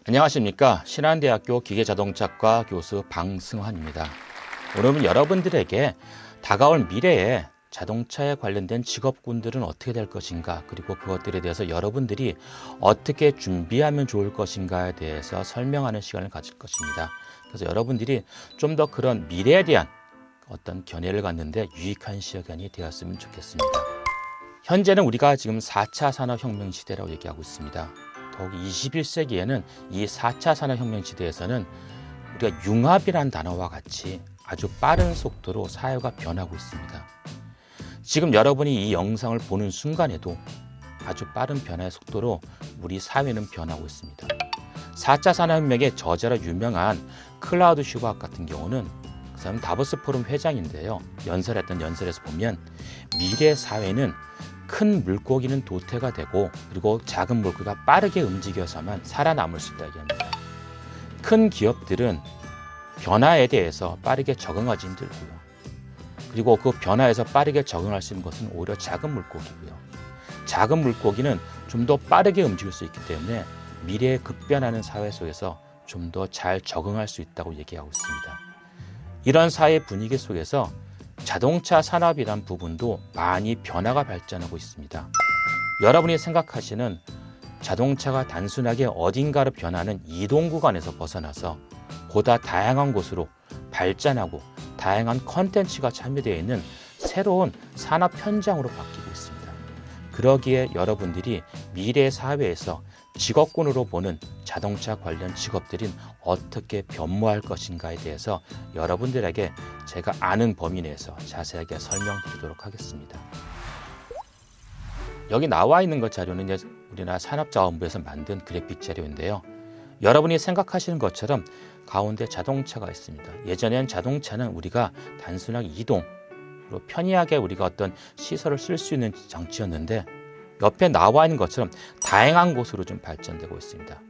안녕하십니까. 신한대학교 기계자동차과 교수 방승환입니다. 오늘은 여러분들에게 다가올 미래에 자동차에 관련된 직업군들은 어떻게 될 것인가, 그리고 그것들에 대해서 여러분들이 어떻게 준비하면 좋을 것인가에 대해서 설명하는 시간을 가질 것입니다. 그래서 여러분들이 좀 더 그런 미래에 대한 어떤 견해를 갖는데 유익한 시간이 되었으면 좋겠습니다. 현재는 우리가 지금 4차 산업혁명 시대라고 얘기하고 있습니다. 더욱 21세기에는 이 4차 산업혁명 시대에서는 우리가 융합이라는 단어와 같이 아주 빠른 속도로 사회가 변하고 있습니다. 지금 여러분이 이 영상을 보는 순간에도 아주 빠른 변화의 속도로 우리 사회는 변하고 있습니다. 4차 산업혁명의 저자로 유명한 클라우드 슈바흐 같은 경우는 그 사람은 다보스 포럼 회장인데요. 연설에서 보면 미래 사회는 큰 물고기는 도태가 되고, 그리고 작은 물고기가 빠르게 움직여서만 살아남을 수 있다고 합니다. 큰 기업들은 변화에 대해서 빠르게 적응하기 힘들고요. 그리고 그 변화에서 빠르게 적응할 수 있는 것은 오히려 작은 물고기고요. 작은 물고기는 좀 더 빠르게 움직일 수 있기 때문에 미래에 급변하는 사회 속에서 좀 더 잘 적응할 수 있다고 얘기하고 있습니다. 이런 사회 분위기 속에서 자동차 산업이란 부분도 많이 변화가 발전하고 있습니다. 여러분이 생각하시는 자동차가 단순하게 어딘가로 변하는 이동 구간에서 벗어나서 보다 다양한 곳으로 발전하고 다양한 컨텐츠가 참여되어 있는 새로운 산업 현장으로 바뀌고 있습니다. 그러기에 여러분들이 미래 사회에서 직업군으로 보는 자동차 관련 직업들은 어떻게 변모할 것인가에 대해서 여러분들에게 제가 아는 범위 내에서 자세하게 설명드리도록 하겠습니다. 여기 나와 있는 것 자료는 우리나라 산업자원부에서 만든 그래픽 자료인데요. 여러분이 생각하시는 것처럼 가운데 자동차가 있습니다. 예전엔 자동차는 우리가 단순하게 이동으로 편리하게 우리가 어떤 시설을 쓸 수 있는 장치였는데, 옆에 나와 있는 것처럼 다양한 곳으로 좀 발전되고 있습니다.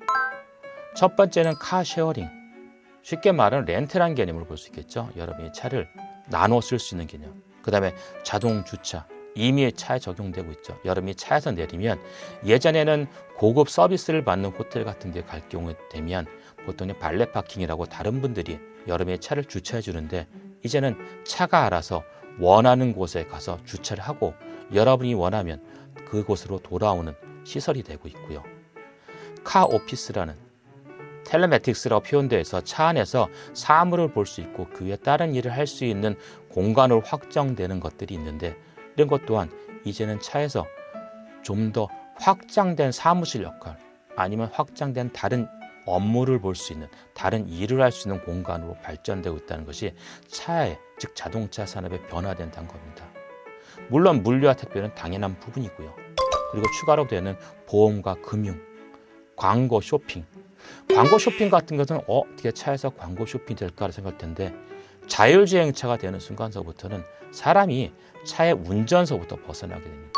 첫 번째는 카쉐어링, 쉽게 말하는 렌트라는 개념으로 볼 수 있겠죠. 여러분이 차를 나눠 쓸 수 있는 개념. 그 다음에 자동 주차, 이미 차에 적용되고 있죠. 여러분이 차에서 내리면 예전에는 고급 서비스를 받는 호텔 같은 데 갈 경우 되면 보통 발렛 파킹이라고 다른 분들이 여러분의 차를 주차해 주는데, 이제는 차가 알아서 원하는 곳에 가서 주차를 하고 여러분이 원하면 그곳으로 돌아오는 시설이 되고 있고요. 카 오피스라는 텔레매틱스라고 표현되어서 차 안에서 사물을 볼 수 있고 그 외에 다른 일을 할 수 있는 공간으로 확정되는 것들이 있는데, 이런 것 또한 이제는 차에서 좀 더 확장된 사무실 역할, 아니면 확장된 다른 업무를 볼 수 있는, 다른 일을 할 수 있는 공간으로 발전되고 있다는 것이 차의, 즉 자동차 산업의 변화된다는 겁니다. 물론 물류와 택배는 당연한 부분이고요. 그리고 추가로 되는 보험과 금융, 광고 쇼핑. 광고 쇼핑 같은 것은 어떻게 차에서 광고 쇼핑이 될까 생각할 텐데, 자율주행차가 되는 순간서부터는 사람이 차의 운전서부터 벗어나게 됩니다.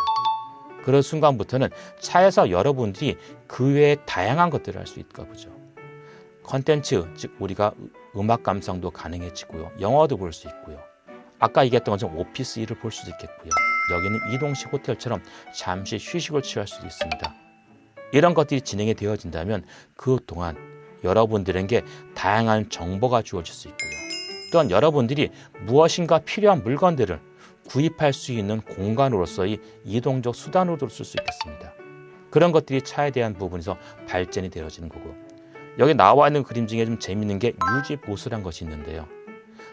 그런 순간부터는 차에서 여러분들이 그 외에 다양한 것들을 할 수 있을까 보죠. 컨텐츠, 즉 우리가 음악 감상도 가능해지고요. 영화도 볼 수 있고요. 아까 얘기했던 것처럼 오피스 일을 볼 수도 있겠고요. 여기는 이동식 호텔처럼 잠시 휴식을 취할 수도 있습니다. 이런 것들이 진행이 되어진다면 그 동안 여러분들에게 다양한 정보가 주어질 수 있고요. 또한 여러분들이 무엇인가 필요한 물건들을 구입할 수 있는 공간으로서의 이동적 수단으로도 쓸 수 있겠습니다. 그런 것들이 차에 대한 부분에서 발전이 되어지는 거고, 여기 나와 있는 그림 중에 좀 재밌는 게 유지보수란 것이 있는데요.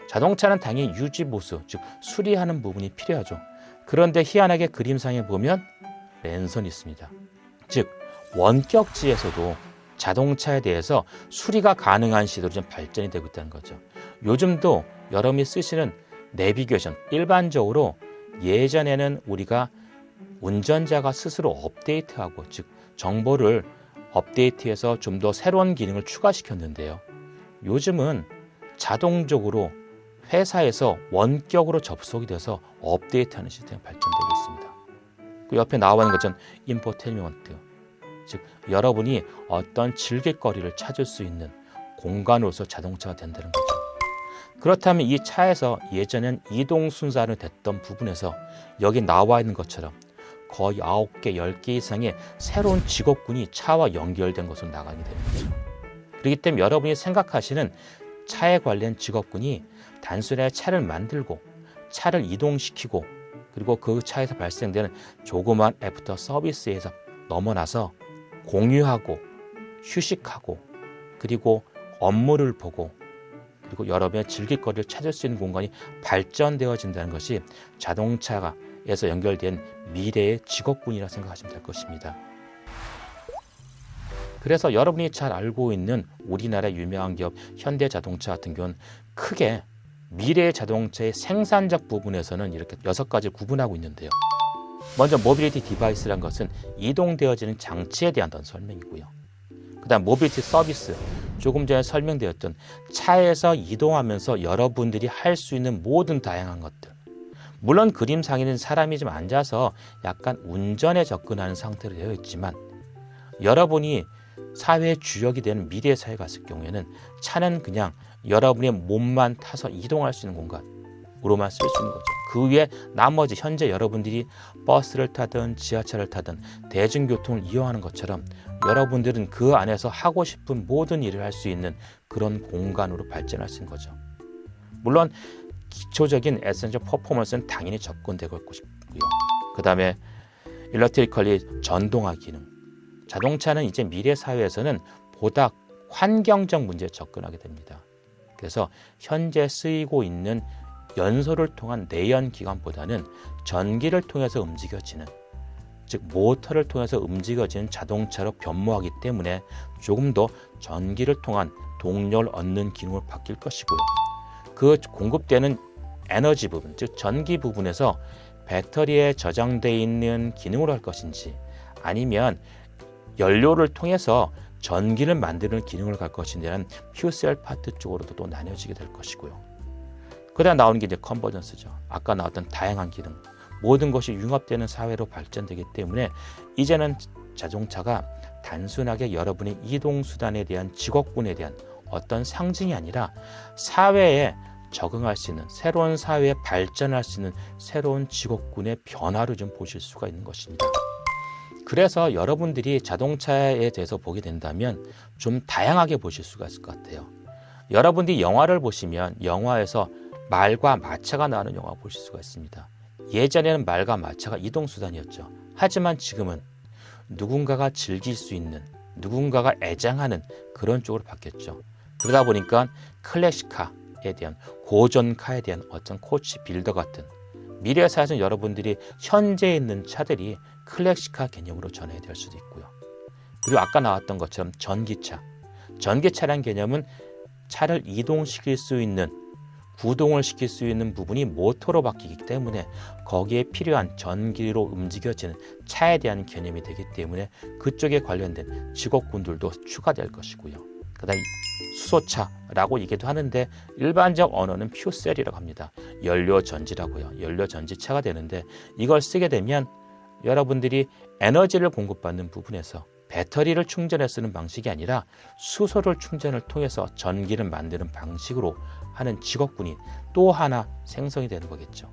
자동차는 당연히 유지보수, 즉 수리하는 부분이 필요하죠. 그런데 희한하게 그림상에 보면 랜선이 있습니다. 즉 원격지에서도 자동차에 대해서 수리가 가능한 시도로 좀 발전이 되고 있다는 거죠. 요즘도 여러분이 쓰시는 내비게이션, 일반적으로 예전에는 우리가 운전자가 스스로 업데이트하고, 즉 정보를 업데이트해서 좀 더 새로운 기능을 추가시켰는데요. 요즘은 자동적으로 회사에서 원격으로 접속이 돼서 업데이트하는 시스템이 발전되고 있습니다. 그 옆에 나와 있는 것은 인포테인먼트, 즉 여러분이 어떤 즐길거리를 찾을 수 있는 공간으로서 자동차가 된다는 거죠. 그렇다면 이 차에서 예전엔 이동 순서로 됐던 부분에서 여기 나와 있는 것처럼 거의 9개, 10개 이상의 새로운 직업군이 차와 연결된 것으로 나가게 되는 거죠. 그렇기 때문에 여러분이 생각하시는 차에 관련 직업군이 단순히 차를 만들고 차를 이동시키고 그리고 그 차에서 발생되는 조그만 애프터 서비스에서 넘어나서 공유하고 휴식하고 그리고 업무를 보고 그리고 여러분의 즐길거리를 찾을 수 있는 공간이 발전되어진다는 것이 자동차에서 연결된 미래의 직업군이라 생각하시면 될 것입니다. 그래서 여러분이 잘 알고 있는 우리나라의 유명한 기업 현대자동차 같은 경우는 크게 미래의 자동차의 생산적 부분에서는 이렇게 6가지를 구분하고 있는데요. 먼저 모빌리티 디바이스란 것은 이동되어지는 장치에 대한 설명이고요. 그 다음 모빌리티 서비스, 조금 전에 설명드렸던 차에서 이동하면서 여러분들이 할 수 있는 모든 다양한 것들. 물론 그림상에는 사람이 좀 앉아서 약간 운전에 접근하는 상태로 되어 있지만 여러분이 사회의 주역이 되는 미래의 사회에 갔을 경우에는 차는 그냥 여러분의 몸만 타서 이동할 수 있는 공간으로만 쓸 수 있는 거죠. 그 위에 나머지 현재 여러분들이 버스를 타든 지하철을 타든 대중교통을 이용하는 것처럼 여러분들은 그 안에서 하고 싶은 모든 일을 할 수 있는 그런 공간으로 발전할 수 있는 거죠. 물론 기초적인 에센셜 퍼포먼스는 당연히 접근되고 있고요. 그 다음에 일렉트리컬리 전동화 기능. 자동차는 이제 미래 사회에서는 보다 환경적 문제에 접근하게 됩니다. 그래서 현재 쓰이고 있는 연소를 통한 내연기관보다는 전기를 통해서 움직여지는, 즉 모터를 통해서 움직여지는 자동차로 변모하기 때문에 조금 더 전기를 통한 동력을 얻는 기능으로 바뀔 것이고요. 그 공급되는 에너지 부분, 즉 전기 부분에서 배터리에 저장되어 있는 기능으로 할 것인지 아니면 연료를 통해서 전기를 만드는 기능을 갈 것인지는 퓨셀 파트 쪽으로도 또 나뉘어지게 될 것이고요. 그다음 나오는 게 이제 컨버전스죠. 아까 나왔던 다양한 기능, 모든 것이 융합되는 사회로 발전되기 때문에 이제는 자동차가 단순하게 여러분의 이동수단에 대한 직업군에 대한 어떤 상징이 아니라 사회에 적응할 수 있는, 새로운 사회에 발전할 수 있는 새로운 직업군의 변화로 좀 보실 수가 있는 것입니다. 그래서 여러분들이 자동차에 대해서 보게 된다면 좀 다양하게 보실 수가 있을 것 같아요. 여러분들이 영화를 보시면 영화에서 말과 마차가 나오는 영화 보실 수가 있습니다. 예전에는 말과 마차가 이동수단이었죠. 하지만 지금은 누군가가 즐길 수 있는, 누군가가 애장하는 그런 쪽으로 바뀌었죠. 그러다 보니까 클래식카에 대한, 고전카에 대한 어떤 코치 빌더 같은 미래 사회에서 여러분들이 현재 있는 차들이 클래식카 개념으로 전해될 수도 있고요. 그리고 아까 나왔던 것처럼 전기차. 전기차라는 개념은 차를 이동시킬 수 있는, 구동을 시킬 수 있는 부분이 모터로 바뀌기 때문에 거기에 필요한 전기로 움직여지는 차에 대한 개념이 되기 때문에 그쪽에 관련된 직업군들도 추가될 것이고요. 그다음 수소차라고 얘기도 하는데 일반적 언어는 퓨셀이라고 합니다. 연료전지라고요. 연료전지차가 되는데 이걸 쓰게 되면 여러분들이 에너지를 공급받는 부분에서 배터리를 충전해 쓰는 방식이 아니라 수소를 충전을 통해서 전기를 만드는 방식으로 하는 직업군이 또 하나 생성이 되는 거겠죠.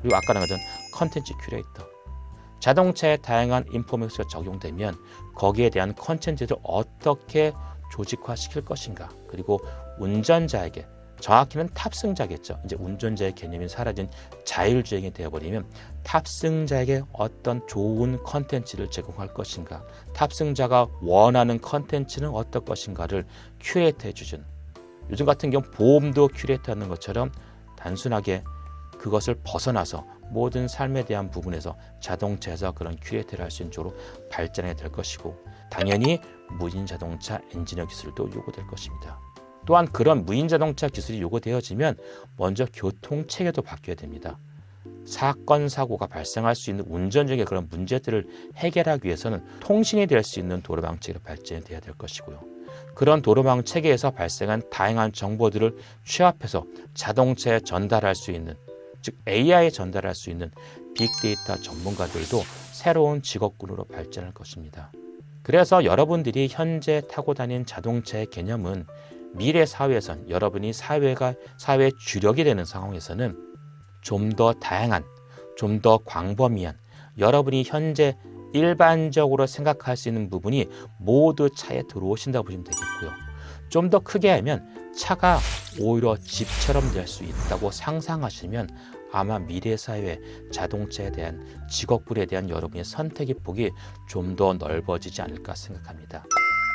그리고 아까 나왔던 컨텐츠 큐레이터. 자동차에 다양한 인포메이션가 적용되면 거기에 대한 컨텐츠를 어떻게 조직화시킬 것인가. 그리고 운전자에게, 정확히는 탑승자겠죠. 이제 운전자의 개념이 사라진 자율주행이 되어버리면 탑승자에게 어떤 좋은 컨텐츠를 제공할 것인가, 탑승자가 원하는 컨텐츠는 어떨 것인가를 큐레이트 해주는, 요즘 같은 경우 보험도 큐레이트하는 것처럼 단순하게 그것을 벗어나서 모든 삶에 대한 부분에서 자동차에서 그런 큐레이트를 할 수 있는 쪽으로 발전이 될 것이고, 당연히 무인자동차 엔지니어 기술도 요구될 것입니다. 또한 그런 무인자동차 기술이 요구되어지면 먼저 교통체계도 바뀌어야 됩니다. 사건, 사고가 발생할 수 있는 운전 중에 그런 문제들을 해결하기 위해서는 통신이 될 수 있는 도로망 체계로 발전이 돼야 될 것이고요. 그런 도로망 체계에서 발생한 다양한 정보들을 취합해서 자동차에 전달할 수 있는, 즉 AI에 전달할 수 있는 빅데이터 전문가들도 새로운 직업군으로 발전할 것입니다. 그래서 여러분들이 현재 타고 다니는 자동차의 개념은 미래 사회에선, 여러분이 사회의 주력이 되는 상황에서는 좀 더 다양한, 좀 더 광범위한, 여러분이 현재 일반적으로 생각할 수 있는 부분이 모두 차에 들어오신다고 보시면 되겠고요. 좀 더 크게 하면 차가 오히려 집처럼 될 수 있다고 상상하시면 아마 미래 사회 자동차에 대한 직업군에 대한 여러분의 선택의 폭이 좀 더 넓어지지 않을까 생각합니다.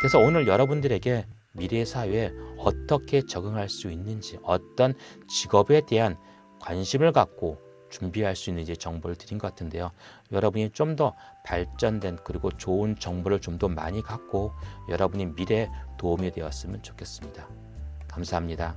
그래서 오늘 여러분들에게 미래 사회에 어떻게 적응할 수 있는지, 어떤 직업에 대한 관심을 갖고 준비할 수 있는지 정보를 드린 것 같은데요. 여러분이 좀 더 발전된 그리고 좋은 정보를 좀 더 많이 갖고 여러분이 미래에 도움이 되었으면 좋겠습니다. 감사합니다.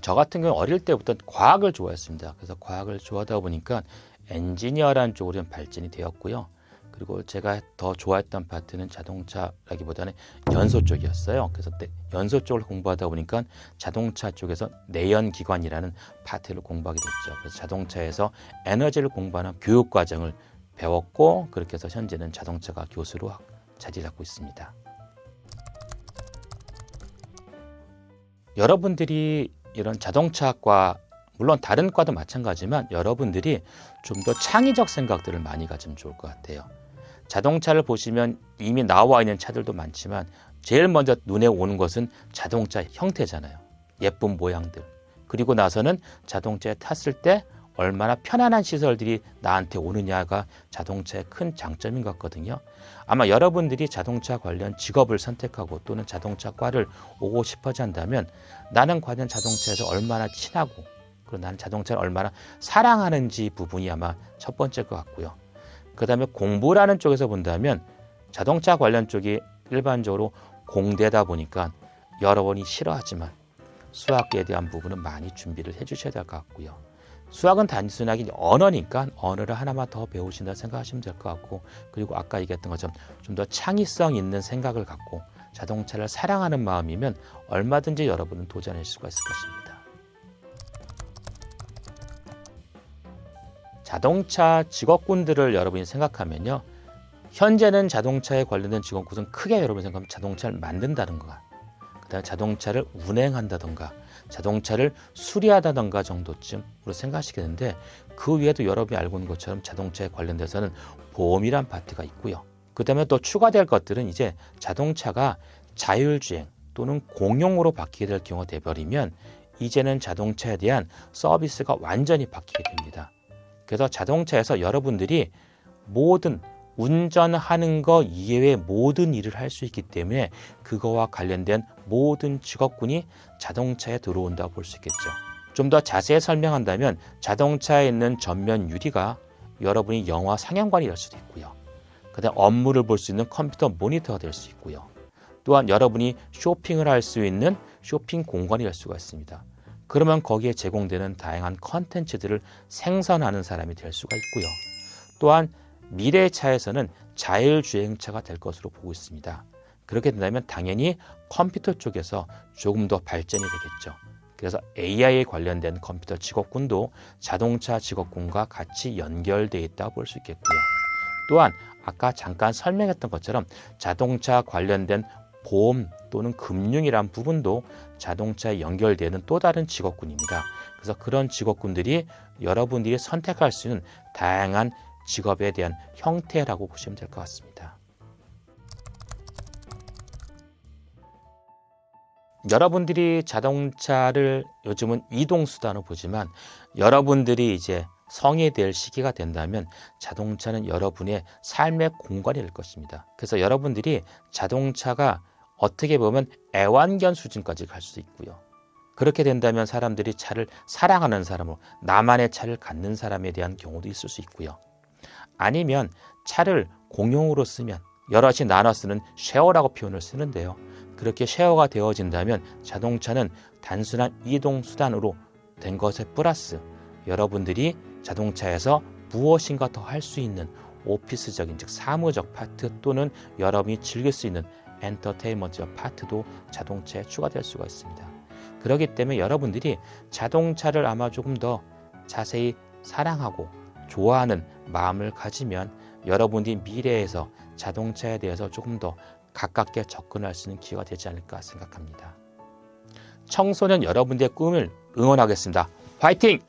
저 같은 경우는 어릴 때부터 과학을 좋아했습니다. 그래서 과학을 좋아하다 보니까 엔지니어라는 쪽으로 좀 발전이 되었고요. 그리고 제가 더 좋아했던 파트는 자동차라기보다는 연소 쪽이었어요. 그래서 연소 쪽을 공부하다 보니까 자동차 쪽에서 내연기관이라는 파트를 공부하게 됐죠. 그래서 자동차에서 에너지를 공부하는 교육과정을 배웠고, 그렇게 해서 현재는 자동차가 교수로 자리 잡고 있습니다. 여러분들이 이런 자동차과, 물론 다른 과도 마찬가지지만 여러분들이 좀 더 창의적 생각들을 많이 가지면 좋을 것 같아요. 자동차를 보시면 이미 나와 있는 차들도 많지만 제일 먼저 눈에 오는 것은 자동차 형태잖아요. 예쁜 모양들. 그리고 나서는 자동차에 탔을 때 얼마나 편안한 시설들이 나한테 오느냐가 자동차의 큰 장점인 것 같거든요. 아마 여러분들이 자동차 관련 직업을 선택하고 또는 자동차과를 오고 싶어지 한다면 나는 과연 자동차에서 얼마나 친하고 그리고 나는 자동차를 얼마나 사랑하는지 부분이 아마 첫 번째일 것 같고요. 그 다음에 공부라는 쪽에서 본다면 자동차 관련 쪽이 일반적으로 공대다 보니까 여러분이 싫어하지만 수학에 대한 부분은 많이 준비를 해주셔야 될 것 같고요. 수학은 단순하게 언어니까 언어를 하나만 더 배우신다 생각하시면 될 것 같고, 그리고 아까 얘기했던 것처럼 좀 더 창의성 있는 생각을 갖고 자동차를 사랑하는 마음이면 얼마든지 여러분은 도전할 수가 있을 것입니다. 자동차 직업군들을 여러분이 생각하면요, 현재는 자동차에 관련된 직업군은 크게 여러분이 생각하면 자동차를 만든다는 거, 그다음에 자동차를 운행한다던가 자동차를 수리하다던가 정도쯤으로 생각하시겠는데, 그 위에도 여러분이 알고 있는 것처럼 자동차에 관련돼서는 보험이란 파트가 있고요. 그 다음에 또 추가될 것들은 이제 자동차가 자율주행 또는 공용으로 바뀌게 될 경우가 돼버리면 이제는 자동차에 대한 서비스가 완전히 바뀌게 됩니다. 그래서 자동차에서 여러분들이 모든 운전하는 거 이외의 모든 일을 할 수 있기 때문에 그거와 관련된 모든 직업군이 자동차에 들어온다고 볼 수 있겠죠. 좀 더 자세히 설명한다면 자동차에 있는 전면 유리가 여러분이 영화 상영관이 될 수도 있고요. 그다음 업무를 볼 수 있는 컴퓨터 모니터가 될 수 있고요. 또한 여러분이 쇼핑을 할 수 있는 쇼핑 공간이 될 수가 있습니다. 그러면 거기에 제공되는 다양한 컨텐츠들을 생산하는 사람이 될 수가 있고요. 또한 미래의 차에서는 자율주행차가 될 것으로 보고 있습니다. 그렇게 된다면 당연히 컴퓨터 쪽에서 조금 더 발전이 되겠죠. 그래서 AI에 관련된 컴퓨터 직업군도 자동차 직업군과 같이 연결되어 있다고 볼 수 있겠고요. 또한 아까 잠깐 설명했던 것처럼 자동차 관련된 보험 또는 금융이란 부분도 자동차에 연결되는 또 다른 직업군입니다. 그래서 그런 직업군들이 여러분들이 선택할 수 있는 다양한 직업에 대한 형태라고 보시면 될 것 같습니다. 여러분들이 자동차를 요즘은 이동수단으로 보지만 여러분들이 이제 성이 될 시기가 된다면 자동차는 여러분의 삶의 공간이 될 것입니다. 그래서 여러분들이 자동차가 어떻게 보면 애완견 수준까지 갈 수 있고요. 그렇게 된다면 사람들이 차를 사랑하는 사람으로 나만의 차를 갖는 사람에 대한 경우도 있을 수 있고요. 아니면 차를 공용으로 쓰면 여럿이 나눠 쓰는 쉐어라고 표현을 쓰는데요. 그렇게 쉐어가 되어진다면 자동차는 단순한 이동수단으로 된 것에 플러스 여러분들이 자동차에서 무엇인가 더 할 수 있는 오피스적인 즉 사무적 파트 또는 여러분이 즐길 수 있는 엔터테인먼트적 파트도 자동차에 추가될 수가 있습니다. 그렇기 때문에 여러분들이 자동차를 아마 조금 더 자세히 사랑하고 좋아하는 마음을 가지면 여러분들이 미래에서 자동차에 대해서 조금 더 가깝게 접근할 수 있는 기회가 되지 않을까 생각합니다. 청소년 여러분들의 꿈을 응원하겠습니다. 화이팅!